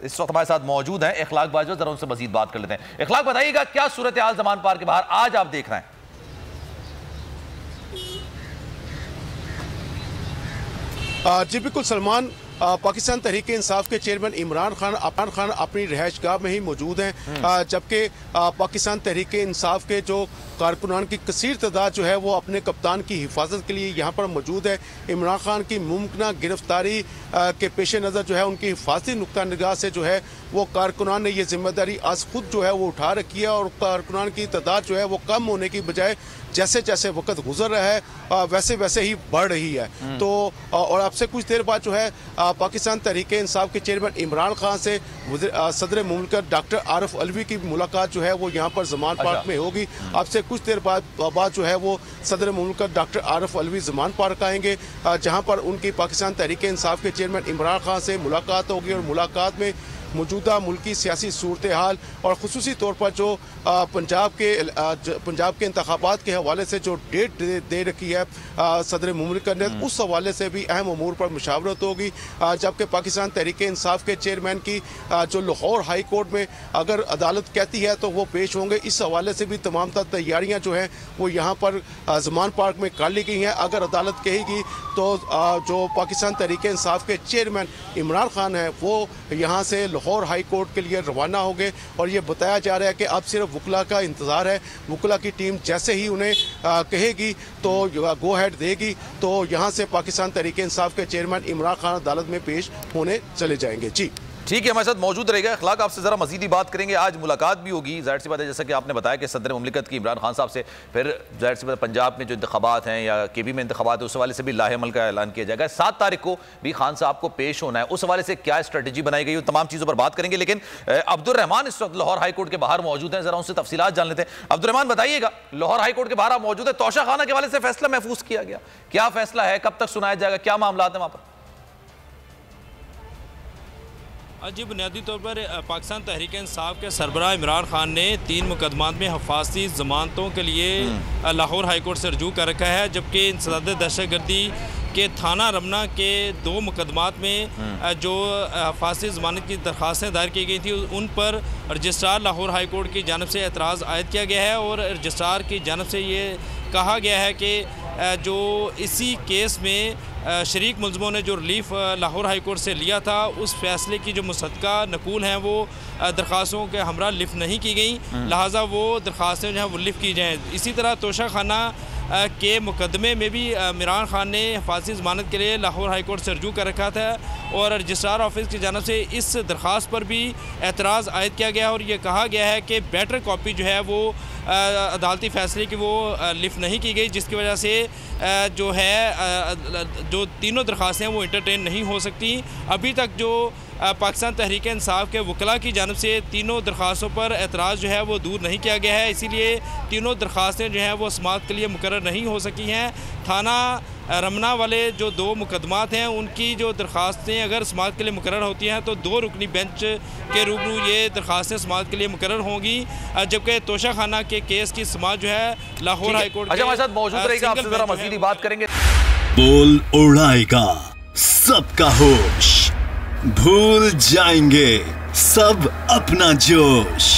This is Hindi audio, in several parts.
इस वक्त हमारे साथ मौजूद हैं इखलाक बाजवा, जरा उनसे मजीद बात कर लेते हैं। इखलाक, बताइएगा क्या सूरत हाल ज़मान पार्क के बाहर आज आप देख रहे हैं? जी बिल्कुल सलमान, पाकिस्तान तहरीक इंसाफ के चेयरमैन इमरान खान अपनी रिहाइश गाह में ही मौजूद हैं, जबकि पाकिस्तान तहरीक इंसाफ के जो कारकुनान की कसीर तादाद जो है वो अपने कप्तान की हिफाजत के लिए यहाँ पर मौजूद है। इमरान खान की मुमकिन गिरफ्तारी के पेश नज़र जो है उनकी हिफाजती नुक्ता निगाह से जो है वो कारकुनान ने ये जिम्मेदारी आज खुद जो है वो उठा रखी है, और कारकुनान की तादाद जो है वो कम होने की बजाय जैसे जैसे वक्त गुजर रहा है वैसे वैसे ही बढ़ रही है। तो और अब से कुछ देर बाद जो है पाकिस्तान तहरीक इंसाफ के चेयरमैन इमरान खान से सदर मुमलिकत डॉक्टर आरिफ अलवी की मुलाकात जो है वो यहाँ पर ज़मान पार्क में होगी। अब से कुछ देर बाद जो है वो सदर मुमलिकत डॉक्टर आरिफ अलवी ज़मान पार्क आएंगे, जहाँ पर उनकी पाकिस्तान तहरीक इंसाफ के चेयरमैन इमरान खान से मुलाकात होगी, और मुलाकात में मौजूदा मुल्की सियासी सूरत हाल और ख़ुसूसी तौर पर जो पंजाब के इंतखाबात के हवाले से जो डेट दे रखी है सदर मुमलिकत ने, उस हवाले से भी अहम अमूर पर मुशावरत होगी। जबकि पाकिस्तान तहरीक इंसाफ के चेयरमैन की जो लाहौर हाई कोर्ट में अगर अदालत कहती है तो वो पेश होंगे। इस हवाले से भी तमाम तर तैयारियाँ जो हैं वो यहाँ पर ज़मान पार्क में कर ली गई हैं। अगर अदालत कहेगी तो जो पाकिस्तान तहरीक इंसाफ के चेयरमैन इमरान खान हैं वो यहाँ से लाहौर हाई कोर्ट के लिए रवाना हो गए, और ये बताया जा रहा है कि अब सिर्फ वकला का इंतज़ार है। वकला की टीम जैसे ही उन्हें कहेगी तो गो हेड देगी, तो यहाँ से पाकिस्तान तहरीक इंसाफ के चेयरमैन इमरान खान अदालत में पेश होने चले जाएंगे। जी ठीक है, हमारे साथ मौजूद रहेगा इखलाक, आपसे जरा मजीद ही बात करेंगे। आज मुलाकात भी होगी, जाहिर सी बात है, जैसा कि आपने बताया कि सदर मुमलिकत की इमरान खान साहब से, फिर जाहिर सी बात है पंजाब में जो इंतखाबात हैं या केबी में इंतखाबात है उस हवाले से भी लाहेमल का ऐलान किया जाएगा। 7 तारीख को भी खान साहब को पेश होना है, उस हवाले से क्या स्ट्रेटजी बनाई गई, तमाम चीज़ों पर बात करेंगे। लेकिन अब्दुर्रहमान इस वक्त लाहौर हाई कोर्ट के बाहर मौजूद हैं, जरा उनसे तफसीलात जान लेते हैं। अब्दुर्रहमान, बताइएगा, लाहौर हाई कोर्ट के बाहर आप मौजूद है, तोशा खाना के हवाले से फैसला महफूज किया गया, क्या फैसला है, कब तक सुनाया जाएगा, क्या मामला है वहाँ पर? जी, बुनियादी तौर पर पाकिस्तान तहरीक इंसाफ के सरबराह इमरान खान ने 3 मुकदमात में हफाजती ज़मानतों के लिए लाहौर हाई कोर्ट से रजू कर रखा है, जबकि इंसदाद दहशतगर्दी के थाना रमना के 2 मुकदमात में जो हफाजती ज़मानत की दरख्वास्तें दायर की गई थी उन पर रजिस्ट्रार लाहौर हाई कोर्ट की जानब से एतराज़ आयद किया गया है, और रजिस्ट्रार की जानब से ये कहा गया है कि जो इसी केस में शरीक मुलज़मों ने जो रिलीफ लाहौर हाई कोर्ट से लिया था उस फैसले की जो मुसद्दका नकूल हैं वो दरख्वास्तों के हमरा लिफ्ट नहीं की गई, लिहाजा वो दरख्वास्तें जो हैं वो लिफ्ट की जाएँ। इसी तरह तोशा खाना के मुकदमे में भी इमरान खान ने हिफाजती ज़मानत के लिए लाहौर हाई कोर्ट से रजू कर रखा था, और रजिस्ट्रार ऑफिस की जानब से इस दरख्वास्त पर भी एतराज़ आयद किया गया, और ये कहा गया है कि बेटर कॉपी जो है वो अदालती फ़ैसले की वो लिफ्ट नहीं की गई, जिसकी वजह से जो है जो तीनों दरख्वास्तें वो इंटरटेन नहीं हो सकती। अभी तक जो पाकिस्तान तहरीक इंसाफ के वकला की जानब से तीनों दरख्वास्तों पर एतराज़ जो है वो दूर नहीं किया गया है, इसीलिए तीनों दरख्वास्तें जो हैं वो समाअत के लिए मुकर्रर नहीं हो सकी हैं। थाना रमना वाले जो 2 मुकदमात हैं उनकी जो दरख्वास्तें अगर समाअत के लिए मुकर्रर होती हैं तो 2 रुकनी बेंच के रूबरू ये दरख्वास्तें समाअत के लिए मुकर्रर होंगी, जबकि तोशा खाना के केस की समाअत जो है लाहौर हाई कोर्ट हमारे साथ मौजूद रहेगा, आपसे जरा मज़ीद ही बात करेंगे। बोल उड़ाएगा सबका होश, भूल जाएंगे सब अपना जोश।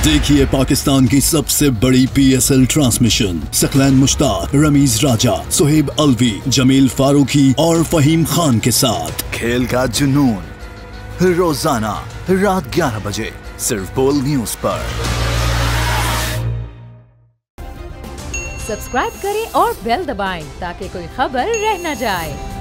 देखिए पाकिस्तान की सबसे बड़ी PSL ट्रांसमिशन सकलैन मुश्ताक, रमीज राजा, सुहेब अलवी, जमील फारूकी और फहीम खान के साथ खेल का जुनून रोजाना रात 11 बजे सिर्फ बोल न्यूज पर। सब्सक्राइब करें और बेल दबाएं ताकि कोई खबर रह न जाए।